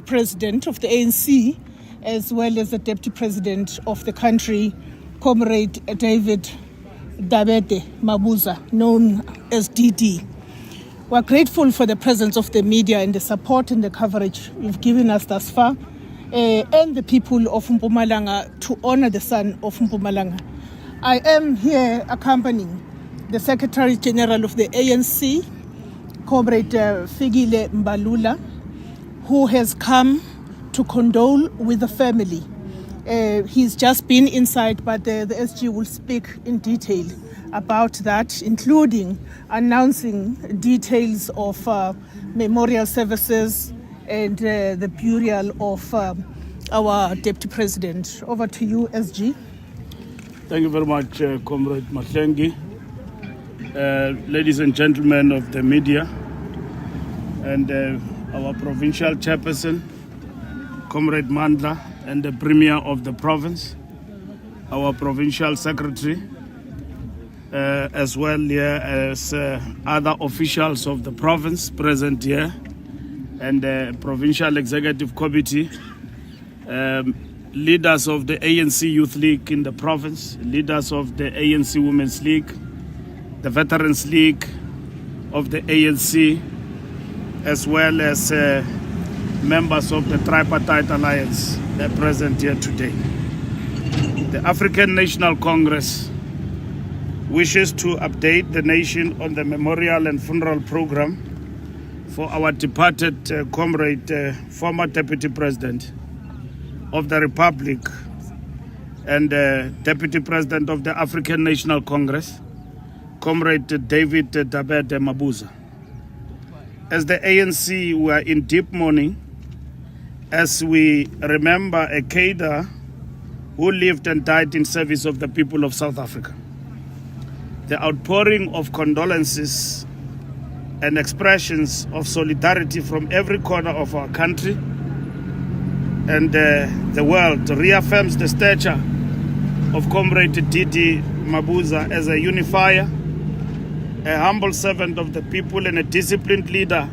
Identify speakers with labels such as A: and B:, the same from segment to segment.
A: president of the ANC, as well as the deputy president of the country, Comrade David Mabuza, known as DD. We're grateful for the presence of the media and the support and the coverage you've given us thus far, and the people of Mpumalanga to honor the son of Mpumalanga. I am here accompanying the Secretary General of the ANC, Comrade Fikile Mbalula, who has come to condole with the family. He's just been inside, but the SG will speak in detail about that, including announcing details of memorial services and the burial of our Deputy President. Over to you, SG.
B: Thank you very much, Comrade Mahlengi. Ladies and gentlemen of the media, and our provincial chairperson, Comrade Mandla, and the Premier of the province, our provincial secretary, as well as other officials of the province present here, and the provincial executive committee, leaders of the ANC Youth League in the province, leaders of the ANC Women's League, the Veterans League of the ANC, as well as members of the Tripartite Alliance present here today. The African National Congress wishes to update the nation on the memorial and funeral program for our departed comrade, former Deputy President of the Republic and Deputy President of the African National Congress, Comrade David Mabuza. As the ANC, we are in deep mourning as we remember a cadre who lived and died in service of the people of South Africa. The outpouring of condolences and expressions of solidarity from every corner of our country and the world reaffirms the stature of Comrade DD Mabuza as a unifier, a humble servant of the people, and a disciplined leader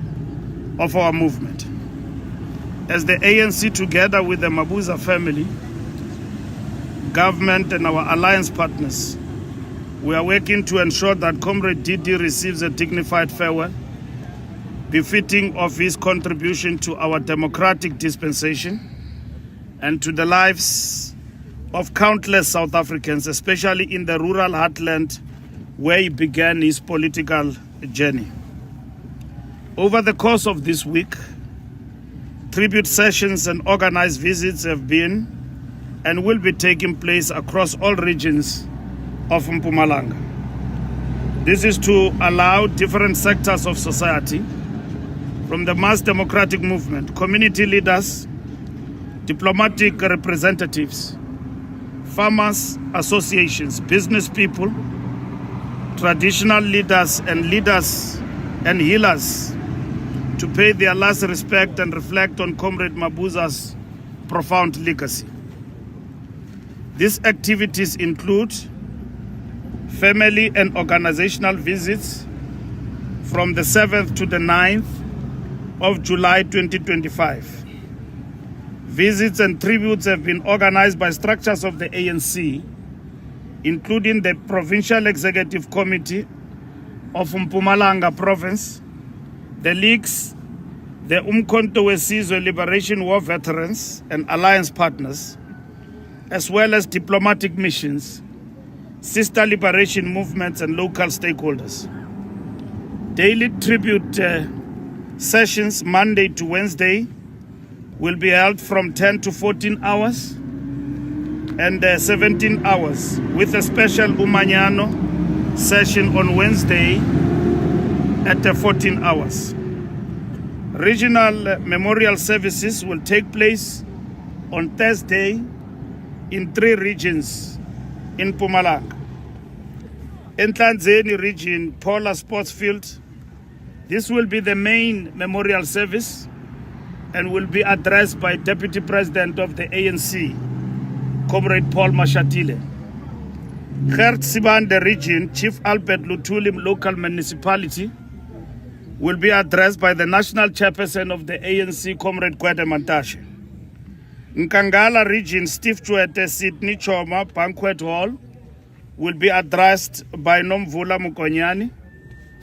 B: of our movement. As the ANC, together with the Mabuza family, government and our alliance partners, we are working to ensure that Comrade DD receives a dignified farewell, befitting of his contribution to our democratic dispensation and to the lives of countless South Africans, especially in the rural heartland where he began his political journey. Over the course of this week, tribute sessions and organized visits have been and will be taking place across all regions of Mpumalanga. This is to allow different sectors of society, from the mass democratic movement, community leaders, diplomatic representatives, farmers associations, business people, traditional leaders and healers to pay their last respect and reflect on Comrade Mabuza's profound legacy. These activities include family and organizational visits from the 7th to the 9th of July 2025. Visits and tributes have been organized by structures of the ANC, including the Provincial Executive Committee of Mpumalanga Province, the leagues, the Umkhonto weSizwe Liberation War veterans and alliance partners, as well as diplomatic missions, sister liberation movements and local stakeholders. Daily tribute sessions Monday to Wednesday will be held from 10 to 14 hours and 17 hours, with a special Umanyano session on Wednesday at 14 hours. Regional memorial services will take place on Thursday in 3 regions in Mpumalanga. Enhlanzeni region, Paula Sports Field. This will be the main memorial service and will be addressed by Deputy President of the ANC, Comrade Paul Mashatile. Gert Sibande region, Chief Albert Lutulim local municipality. will be addressed by the national chairperson of the ANC, Comrade Gwede Mantashe. Nkangala Region, Steve Chwete, Sydney Choma, Banquet Hall, will be addressed by Nomvula Mkhwanazi,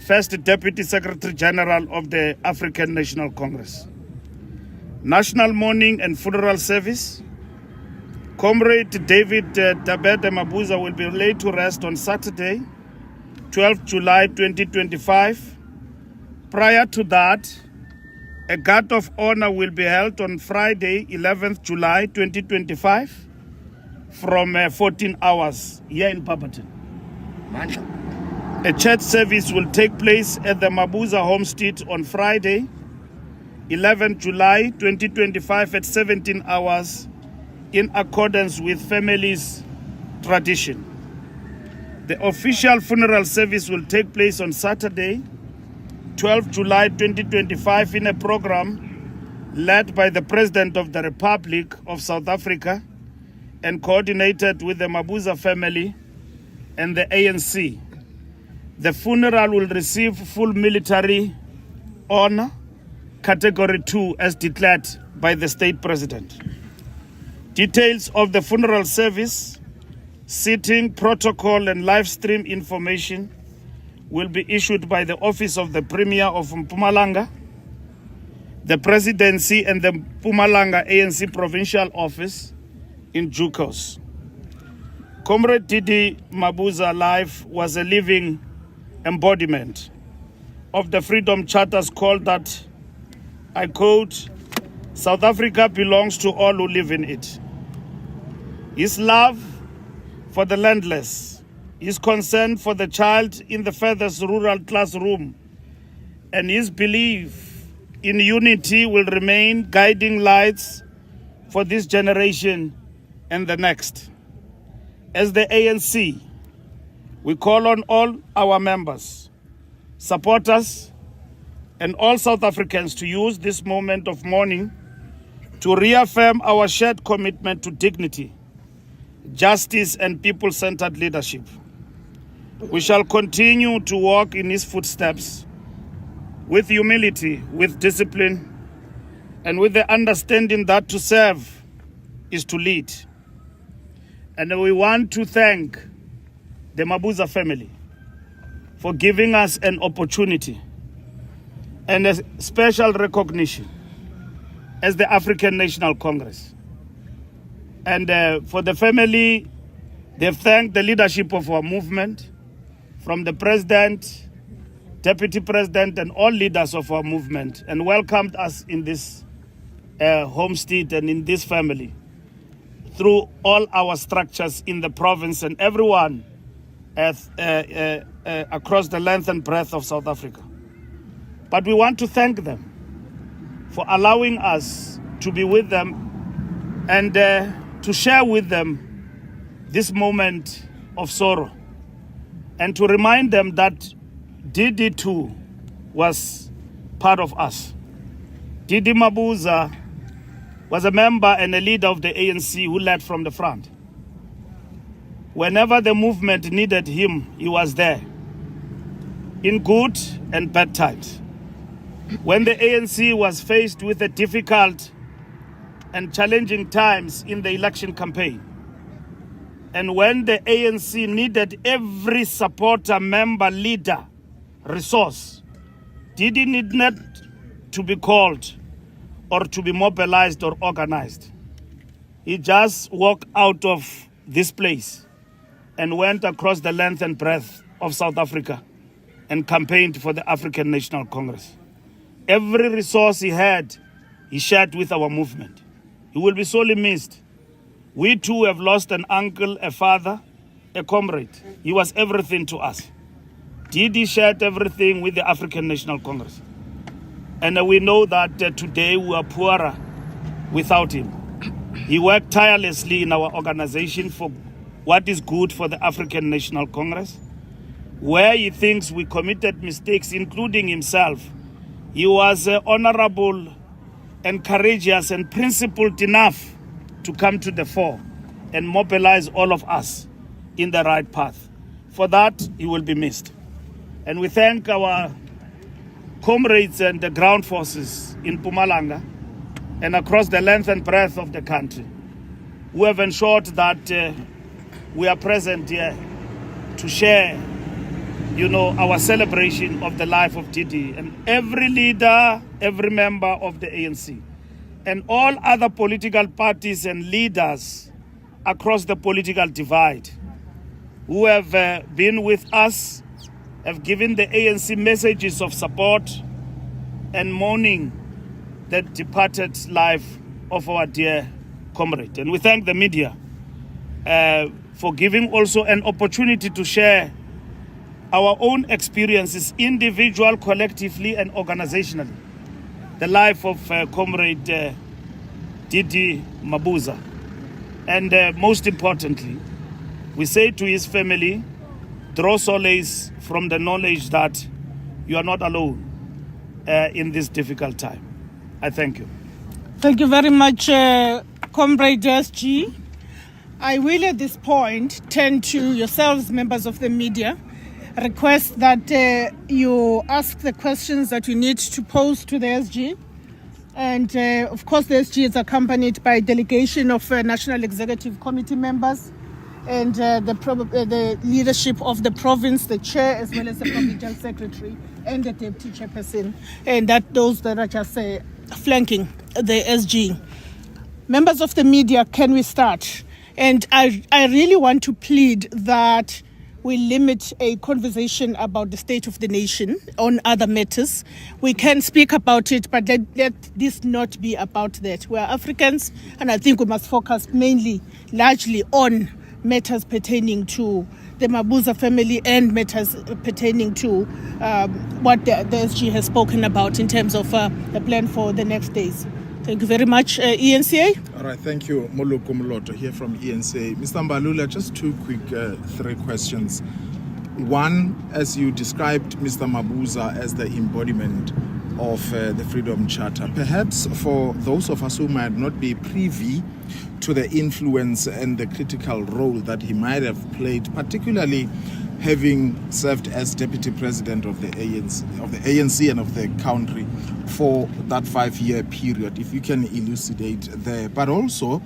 B: First Deputy Secretary General of the African National Congress. National Mourning and Funeral Service. Comrade David DD Mabuza will be laid to rest on Saturday, 12 July 2025. Prior to that, a guard of honor will be held on Friday, 11th July 2025 from 14 hours here in Barberton. A church service will take place at the Mabuza homestead on Friday, 11th July 2025 at 17 hours in accordance with family's tradition. The official funeral service will take place on Saturday, 12 July 2025 in a program led by the President of the Republic of South Africa and coordinated with the Mabuza family and the ANC. The funeral will receive full military honor, Category 2 as declared by the State President. Details of the funeral service, seating, protocol and live stream information will be issued by the Office of the Premier of Mpumalanga, the Presidency and the Mpumalanga ANC Provincial Office in due course. Comrade DD Mabuza life was a living embodiment of the Freedom Charter's call that, I quote, "South Africa belongs to all who live in it." His love for the landless, his concern for the child in the furthest rural classroom, and his belief in unity will remain guiding lights for this generation and the next. As the ANC, we call on all our members, supporters, and all South Africans to use this moment of mourning to reaffirm our shared commitment to dignity, justice, and people-centered leadership. We shall continue to walk in his footsteps with humility, with discipline, and with the understanding that to serve is to lead. And we want to thank the Mabuza family for giving us an opportunity and a special recognition as the African National Congress. And for the family, they've thanked the leadership of our movement, from the President, Deputy President, and all leaders of our movement, and welcomed us in this homestead and in this family through all our structures in the province and everyone across the length and breadth of South Africa. But we want to thank them for allowing us to be with them and to share with them this moment of sorrow, and to remind them that DD too was part of us. DD Mabuza was a member and a leader of the ANC who led from the front. Whenever the movement needed him, he was there, in good and bad times. When the ANC was faced with the difficult and challenging times in the election campaign, and when the ANC needed every supporter, member, leader, resource, DD need not to be called or to be mobilized or organized. He just walked out of this place and went across the length and breadth of South Africa and campaigned for the African National Congress. Every resource he had, he shared with our movement. He will be sorely missed. We too have lost an uncle, a father, a comrade. He was everything to us. DD shared everything with the African National Congress. And we know that today we are poorer without him. He worked tirelessly in our organization for what is good for the African National Congress. Where he thinks we committed mistakes, including himself, he was honorable and courageous and principled enough to come to the fore and mobilize all of us in the right path. For that, he will be missed. And we thank our comrades and the ground forces in Mpumalanga and across the length and breadth of the country who have ensured that we are present here to share, our celebration of the life of DD, and every leader, every member of the ANC, and all other political parties and leaders across the political divide who have been with us, have given the ANC messages of support and mourning the departed life of our dear comrade. And we thank the media for giving also an opportunity to share our own experiences, individual, collectively, and organizationally. The life of Comrade DD Mabuza. And most importantly, we say to his family, draw solace from the knowledge that you are not alone in this difficult time. I thank you.
A: Thank you very much, Comrade SG. I will at this point turn to yourselves, members of the media, request that you ask the questions that you need to pose to the SG. And of course, the SG is accompanied by a delegation of National Executive Committee members and the leadership of the province, the chair, as well as the provincial secretary and the deputy chairperson, and those that are just flanking the SG. Members of the media, can we start? And I really want to plead that we limit a conversation about the state of the nation on other matters. We can speak about it, but let this not be about that. We are Africans, and I think we must focus largely on matters pertaining to the Mabuza family and matters pertaining to what the SG has spoken about in terms of the plan for the next days. Thank you very much, ENCA.
C: All right, thank you, Moluku Moloto, here from ENCA. Mr. Mbalula, just two quick three questions. One, as you described Mr. Mabuza as the embodiment of the Freedom Charter, perhaps for those of us who might not be privy to the influence and the critical role that he might have played, particularly having served as deputy president of the ANC and of the country for that 5-year period, if you can elucidate there. But also,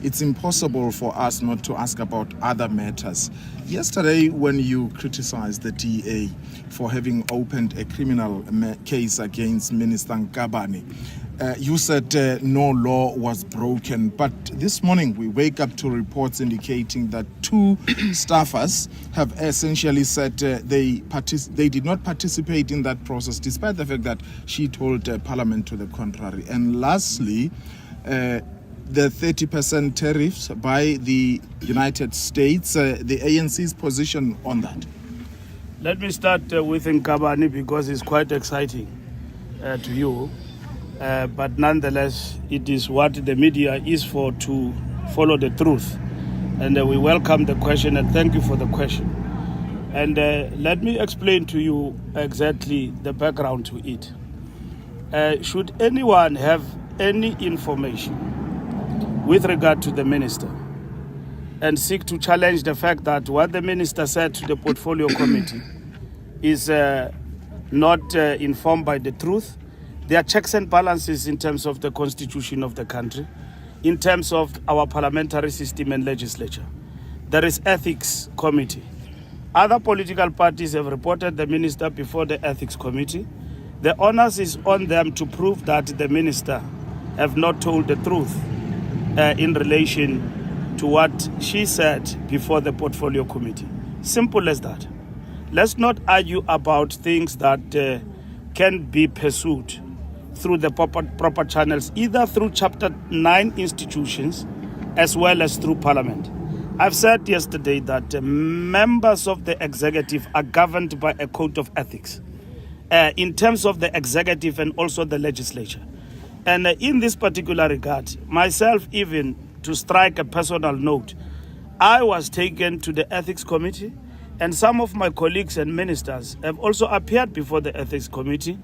C: it's impossible for us not to ask about other matters. Yesterday, when you criticized the DA for having opened a criminal case against Minister Nkabane, you said no law was broken, but this morning we wake up to reports indicating that 2 staffers have essentially said they did not participate in that process, despite the fact that she told Parliament to the contrary. And lastly, the 30% tariffs by the United States, the ANC's position on that.
B: Let me start with Nkabane because it's quite exciting to you. But nonetheless, it is what the media is for, to follow the truth. And we welcome the question and thank you for the question. And let me explain to you exactly the background to it. Should anyone have any information with regard to the minister and seek to challenge the fact that what the minister said to the portfolio committee is not informed by the truth, there are checks and balances in terms of the constitution of the country, in terms of our parliamentary system and legislature. There is ethics committee. Other political parties have reported the minister before the ethics committee. The onus is on them to prove that the minister have not told the truth in relation to what she said before the portfolio committee. Simple as that. Let's not argue about things that can be pursued through the proper channels, either through Chapter 9 institutions as well as through Parliament. I've said yesterday that members of the executive are governed by a code of ethics in terms of the executive and also the legislature. And in this particular regard, myself, even to strike a personal note, I was taken to the ethics committee, and some of my colleagues and ministers have also appeared before the ethics committee.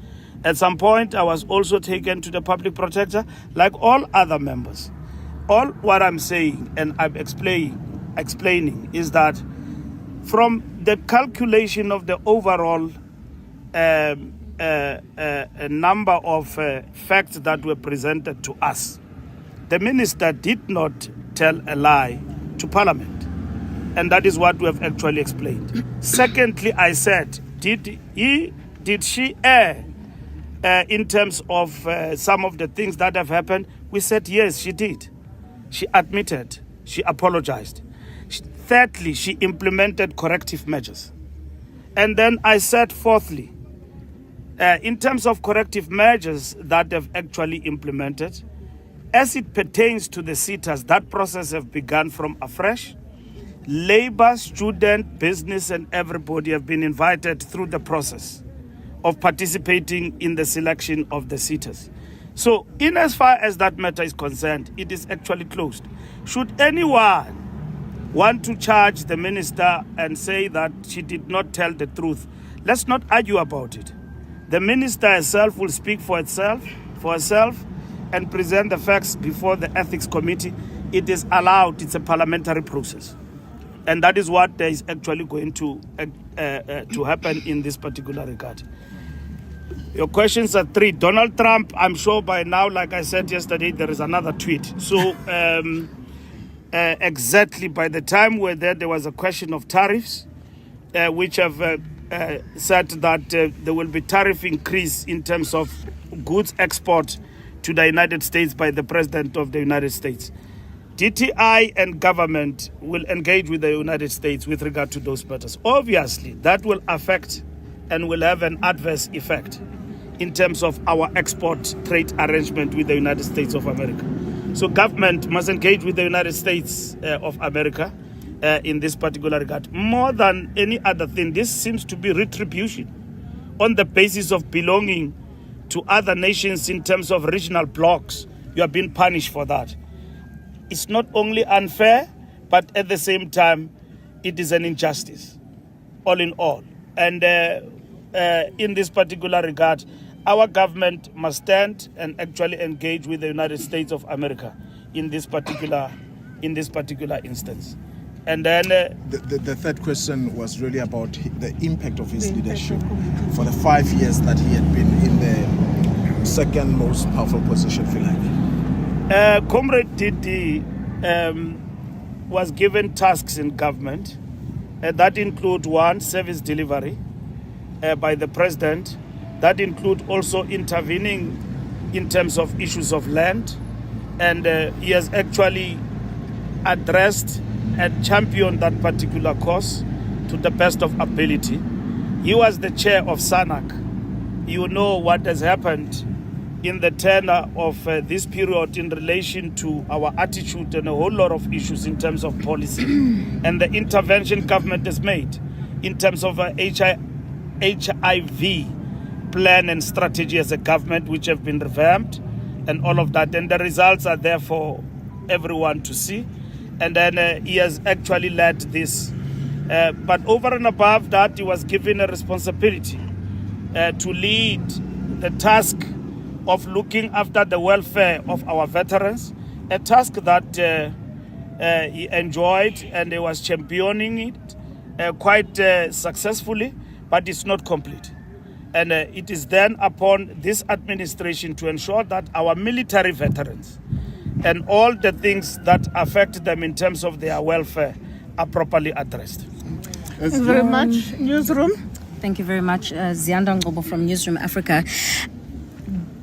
B: At some point, I was also taken to the public protector, like all other members. All what I'm saying and I'm explaining is that from the calculation of the overall a number of facts that were presented to us. The minister did not tell a lie to Parliament, and that is what we have actually explained. Secondly, I said, did she err in terms of some of the things that have happened? We said yes, she did. She admitted, she apologized. Thirdly, she implemented corrective measures. And then I said, fourthly, in terms of corrective measures that have actually implemented, as it pertains to the sitters, that process have begun from afresh. Labor, student, business, and everybody have been invited through the process of participating in the selection of the sitters. So, in as far as that matter is concerned, it is actually closed. Should anyone want to charge the minister and say that she did not tell the truth, let's not argue about it. The minister herself will speak for herself, and present the facts before the ethics committee. It is allowed. It's a parliamentary process, and that is what is actually going to happen in this particular regard. Your questions are three. Donald Trump, I'm sure by now, like I said yesterday, there is another tweet. So exactly by the time we're there was a question of tariffs, which have said that there will be tariff increase in terms of goods export to the United States by the President of the United States. DTI and government will engage with the United States with regard to those matters. Obviously, that will affect and will have an adverse effect in terms of our export trade arrangement with the United States of America. So government must engage with the United States of America in this particular regard. More than any other thing, this seems to be retribution on the basis of belonging to other nations in terms of regional blocs. You are being punished for that. It's not only unfair, but at the same time, it is an injustice, all in all. And in this particular regard, our government must stand and actually engage with the United States of America in this particular instance. And then
C: the third question was really about the impact of his leadership for the 5 years that he had been in the second most powerful position, if you like.
B: Comrade DD was given tasks in government that include one, service delivery by the president. That include also intervening in terms of issues of land, and he has actually addressed and championed that particular cause to the best of ability. He was the chair of SANAC. You know what has happened in the tenor of this period in relation to our attitude and a whole lot of issues in terms of policy and the intervention government has made in terms of HIV plan and strategy as a government, which have been revamped and all of that. And the results are there for everyone to see. And then he has actually led this. But over and above that, he was given a responsibility to lead the task of looking after the welfare of our veterans, a task that he enjoyed and he was championing it quite successfully, but it's not complete. And it is then upon this administration to ensure that our military veterans and all the things that affect them in terms of their welfare are properly addressed.
A: Thank you very much. Newsroom.
D: Thank you very much. Zianda Ngobo from Newsroom Africa.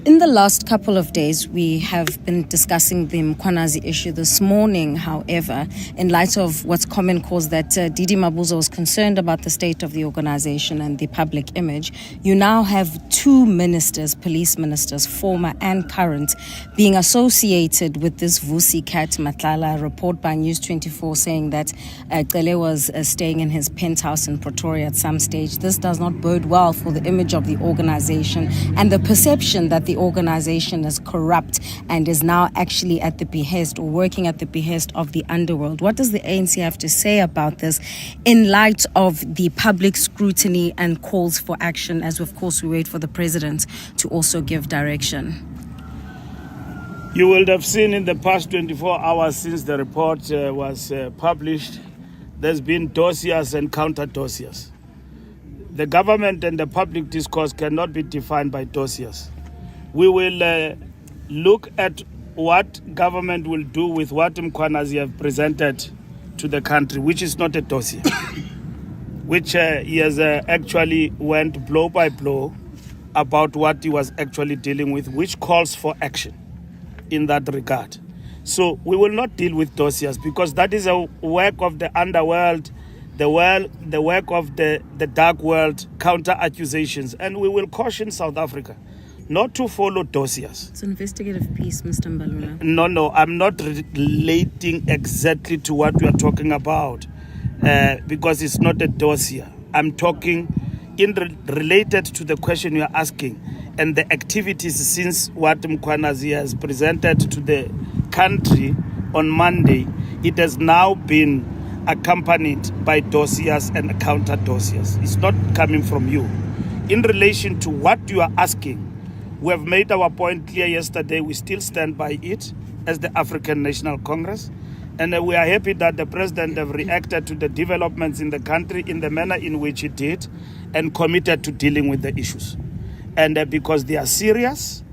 D: In the last couple of days, we have been discussing the Mkhwanazi issue. This morning, however, in light of what's common cause that DD Mabuza was concerned about the state of the organization and the public image, you now have two ministers, police ministers, former and current, being associated with this Vusi Cat Matlala report by News 24 saying that Cele was staying in his penthouse in Pretoria at some stage. This does not bode well for the image of the organization and the perception that the organization is corrupt and is now actually at the behest or working at the behest of the underworld. What does the ANC have to say about this in light of the public scrutiny and calls for action, as of course we wait for the president to also give direction?
B: You will have seen in the past 24 hours since the report was published, there's been dossiers and counter dossiers. the government and the public discourse cannot be defined by dossiers. We will look at what government will do with what Mkhwanazi have presented to the country, which is not a dossier, which he has actually went blow by blow about what he was actually dealing with, which calls for action in that regard. So we will not deal with dossiers because that is a work of the underworld, the work of the dark world, counter accusations, and we will caution South Africa not to follow dossiers.
D: It's an investigative piece, Mr. Mbalula.
B: No, I'm not relating exactly to what we are talking about because it's not a dossier. I'm talking related to the question you are asking and the activities since what Mkhwanazi has presented to the country on Monday. It has now been accompanied by dossiers and counter dossiers. It's not coming from you. In relation to what you are asking, we have made our point clear yesterday. We still stand by it as the African National Congress. And we are happy that the president have reacted to the developments in the country in the manner in which he did and committed to dealing with the issues. And because they are serious,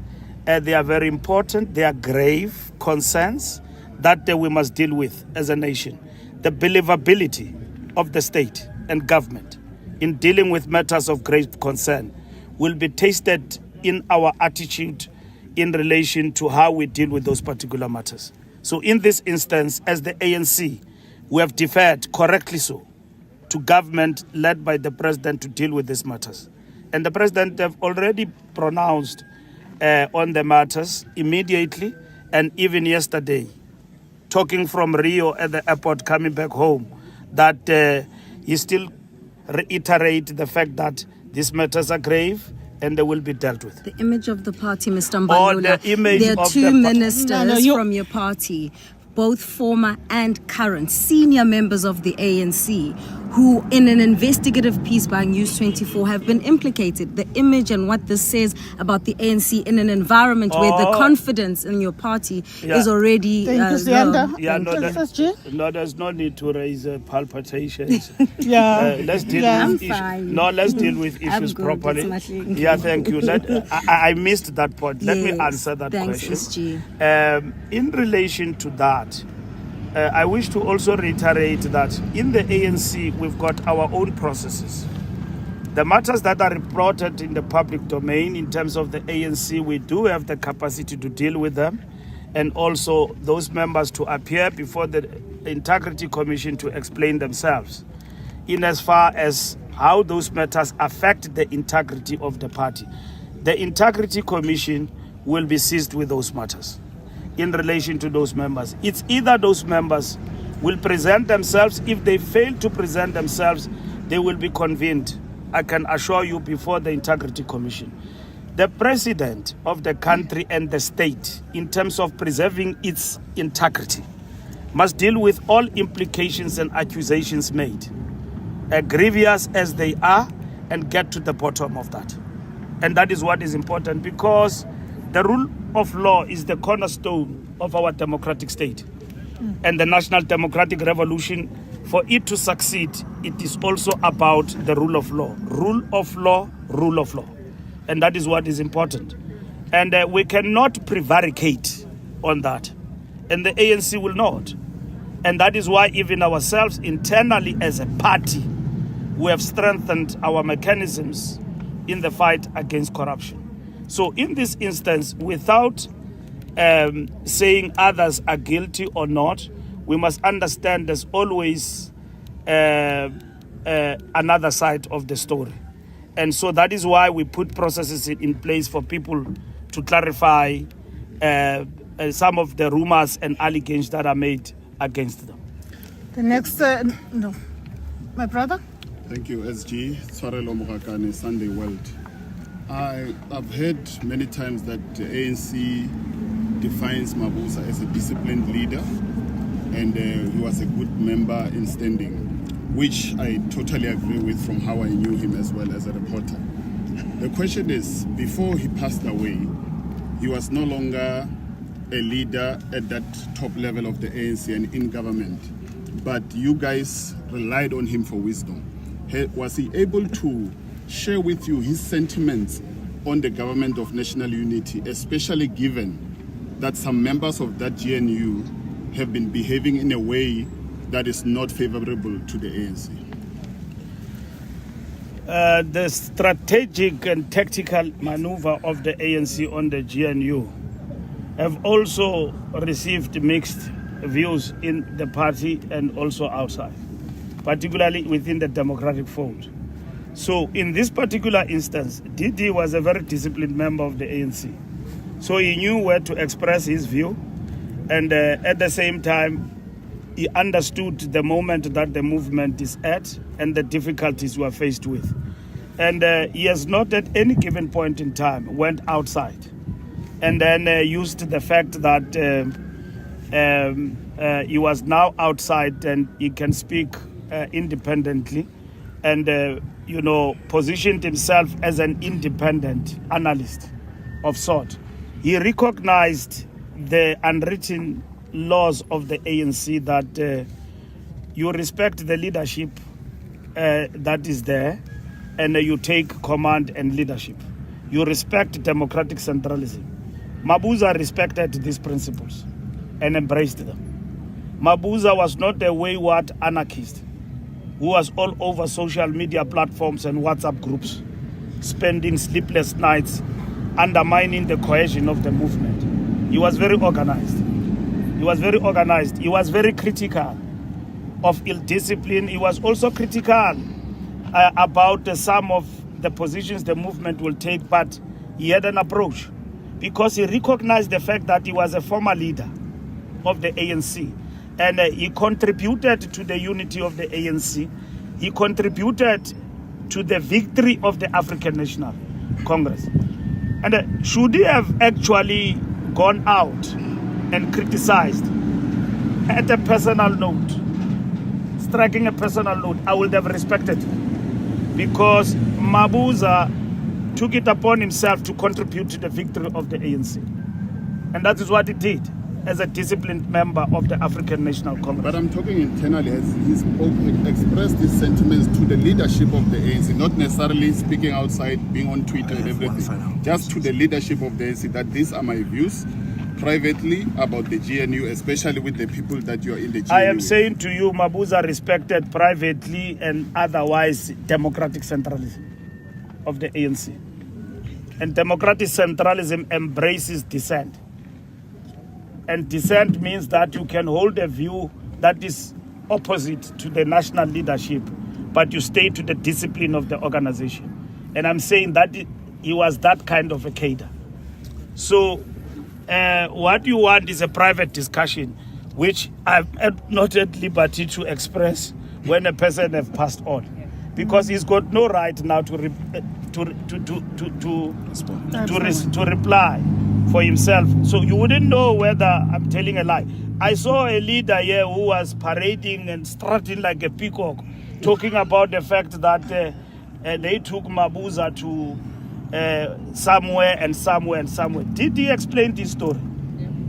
B: they are very important, they are grave concerns that we must deal with as a nation. The believability of the state and government in dealing with matters of great concern will be tested in our attitude in relation to how we deal with those particular matters. So in this instance, as the ANC, we have deferred, correctly so, to government led by the president to deal with these matters. And the president have already pronounced on the matters immediately and even yesterday, talking from Rio at the airport coming back home, that he still reiterate the fact that these matters are grave and they will be dealt with.
D: The image of the party, Mr. Mbalula, there are two ministers from your party, both former and current senior members of the ANC, who in an investigative piece by News 24 have been implicated. The image and what this says about the ANC in an environment where the confidence in your party is already
A: low.
B: No, there's no need to raise palpitations.
A: Let's
B: deal with issues. No, let's deal with issues properly. Yeah, thank you. I missed that point. Let me answer that question.
D: SG.
B: In relation to that, I wish to also reiterate that in the ANC, we've got our own processes. The matters that are reported in the public domain in terms of the ANC, we do have the capacity to deal with them, and also those members to appear before the Integrity Commission to explain themselves in as far as how those matters affect the integrity of the party. The Integrity Commission will be seized with those matters. In relation to those members, it's either those members will present themselves. If they fail to present themselves, they will be convened, I can assure you, before the Integrity Commission. The president of the country and the state, in terms of preserving its integrity, must deal with all implications and accusations made, grievous as they are, and get to the bottom of that. And that is what is important, because the rule of law is the cornerstone of our democratic state. And the National Democratic Revolution, for it to succeed, it is also about the rule of law. Rule of law, rule of law. And that is what is important. And we cannot prevaricate on that. And the ANC will not. And that is why even ourselves internally as a party, we have strengthened our mechanisms in the fight against corruption. So in this instance, without saying others are guilty or not, we must understand there's always another side of the story. And so that is why we put processes in place for people to clarify some of the rumors and allegations that are made against them.
A: The next, my brother.
E: Thank you, SG. Tshwarelo Morakane, Sunday World. I've heard many times that the ANC defines Mabuza as a disciplined leader, and he was a good member in standing, which I totally agree with from how I knew him as well as a reporter. The question is, before he passed away, he was no longer a leader at that top level of the ANC and in government, but you guys relied on him for wisdom. Was he able to share with you his sentiments on the government of national unity, especially given that some members of that GNU have been behaving in a way that is not favorable to the ANC?
B: The strategic and tactical maneuver of the ANC on the GNU have also received mixed views in the party and also outside, particularly within the democratic fold. So in this particular instance, DD was a very disciplined member of the ANC. So he knew where to express his view, and at the same time, he understood the moment that the movement is at and the difficulties we are faced with. And he has not at any given point in time went outside and then used the fact that he was now outside and he can speak independently and, positioned himself as an independent analyst of sort. He recognized the unwritten laws of the ANC that you respect the leadership that is there and you take command and leadership. You respect democratic centralism. Mabuza respected these principles and embraced them. Mabuza was not a wayward anarchist who was all over social media platforms and WhatsApp groups, spending sleepless nights, undermining the cohesion of the movement. He was very organized. He was very critical of ill discipline. He was also critical about some of the positions the movement will take, but he had an approach because he recognized the fact that he was a former leader of the ANC and he contributed to the unity of the ANC. He contributed to the victory of the African National Congress. And should he have actually gone out and criticized at a personal note, striking a personal note, I would have respected it, because Mabuza took it upon himself to contribute to the victory of the ANC. And that is what he did as a disciplined member of the African National Congress.
E: But I'm talking internally, as he's expressed his sentiments to the leadership of the ANC, not necessarily speaking outside, being on Twitter and everything, just to the leadership of the ANC, that these are my views privately about the GNU, especially with the people that you are in the GNU.
B: I am saying to you, Mabuza respected privately and otherwise democratic centralism of the ANC. And democratic centralism embraces dissent. And dissent means that you can hold a view that is opposite to the national leadership, but you stay to the discipline of the organization. And I'm saying that he was that kind of a cadre. So what you want is a private discussion, which I'm not at liberty to express when a person has passed on, because he's got no right now to reply for himself. So you wouldn't know whether I'm telling a lie. I saw a leader here who was parading and strutting like a peacock, talking about the fact that they took Mabuza to somewhere and somewhere and somewhere. Did he explain this story?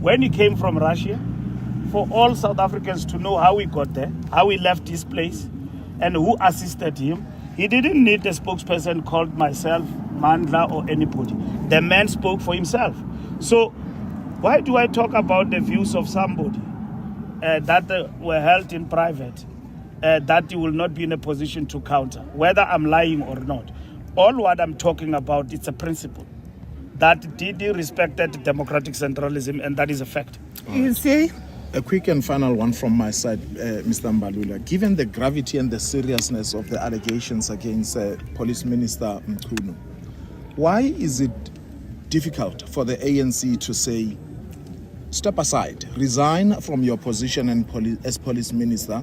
B: When he came from Russia, for all South Africans to know how he got there, how he left his place, and who assisted him. He didn't need a spokesperson called myself, Mandla, or anybody. The man spoke for himself. So why do I talk about the views of somebody that were held in private, that you will not be in a position to counter, whether I'm lying or not? All what I'm talking about, it's a principle that DD respected democratic centralism, and that is a fact.
A: You see?
C: A quick and final one from my side, Mr. Mbalula. Given the gravity and the seriousness of the allegations against Police Minister Mkhwanazi, why is it difficult for the ANC to say, step aside, resign from your position as police minister,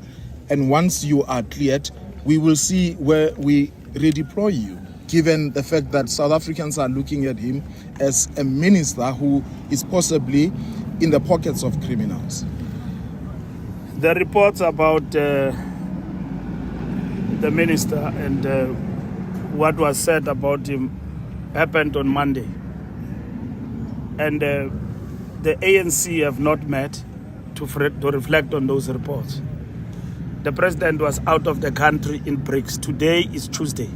C: and once you are cleared, we will see where we redeploy you, given the fact that South Africans are looking at him as a minister who is possibly in the pockets of criminals?
B: The reports about the minister and what was said about him happened on Monday. And the ANC have not met to reflect on those reports. The president was out of the country in BRICS. Today is Tuesday.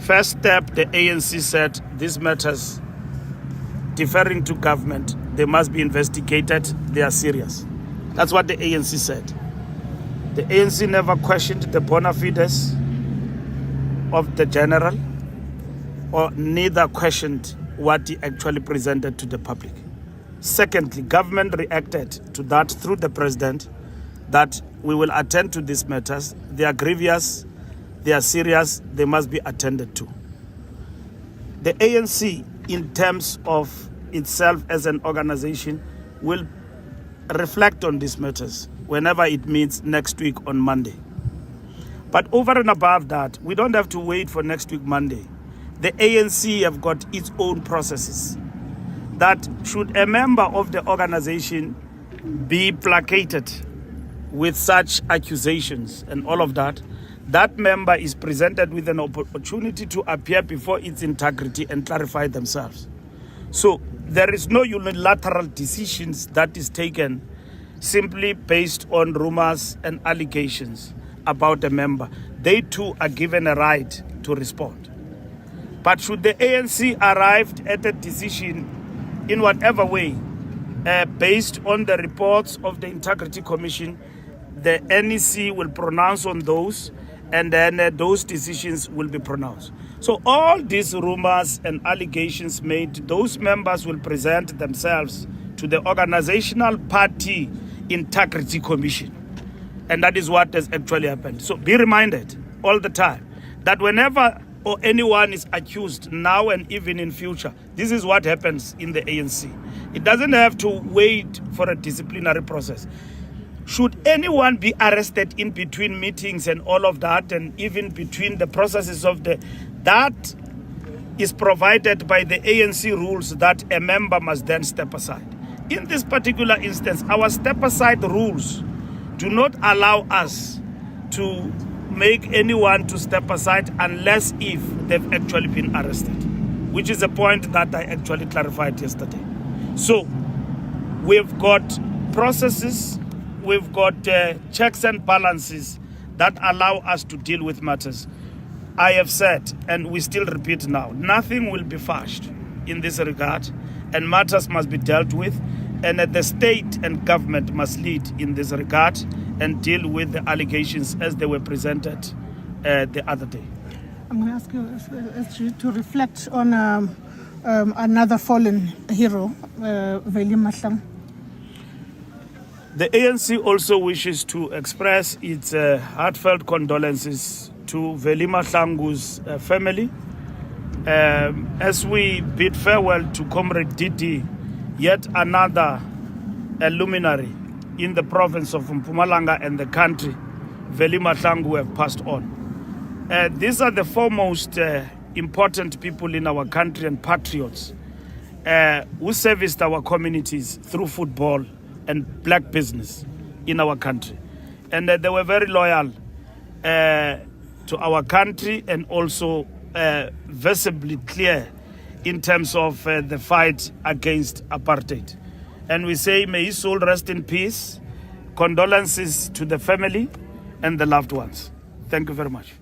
B: First step, the ANC said these matters deferring to government, they must be investigated, they are serious. That's what the ANC said. The ANC never questioned the bona fides of the general, or neither questioned what he actually presented to the public. Secondly, government reacted to that through the president that we will attend to these matters. They are grievous, they are serious, they must be attended to. The ANC, in terms of itself as an organization, will reflect on these matters whenever it meets next week on Monday. But over and above that, we don't have to wait for next week Monday. The ANC have got its own processes that should a member of the organization be placated with such accusations and all of that, that member is presented with an opportunity to appear before its integrity and clarify themselves. So there is no unilateral decisions that is taken simply based on rumors and allegations about a member. They too are given a right to respond. But should the ANC arrive at a decision in whatever way, based on the reports of the Integrity Commission, the NEC will pronounce on those, and then those decisions will be pronounced. So all these rumors and allegations made, those members will present themselves to the Organizational Party Integrity Commission. And that is what has actually happened. So be reminded all the time that whenever or anyone is accused now and even in future, this is what happens in the ANC. It doesn't have to wait for a disciplinary process. Should anyone be arrested in between meetings and all of that, and even between the processes of that is provided by the ANC rules that a member must then step aside. In this particular instance, our step aside rules do not allow us to make anyone to step aside unless if they've actually been arrested, which is a point that I actually clarified yesterday. So we've got processes, we've got checks and balances that allow us to deal with matters. I have said, and we still repeat now, nothing will be fudged in this regard, and matters must be dealt with, and the state and government must lead in this regard and deal with the allegations as they were presented the other day.
A: I'm going to ask you to reflect on another fallen hero, Veli Mahlangu.
B: The ANC also wishes to express its heartfelt condolences to Veli Mahlangu's family. As we bid farewell to Comrade DD, yet another luminary in the province of Mpumalanga and the country, Veli Mahlangu, have passed on. These are the foremost important people in our country and patriots who serviced our communities through football and black business in our country. And they were very loyal to our country and also visibly clear in terms of the fight against apartheid. And we say, may his soul rest in peace. Condolences to the family and the loved ones. Thank you very much.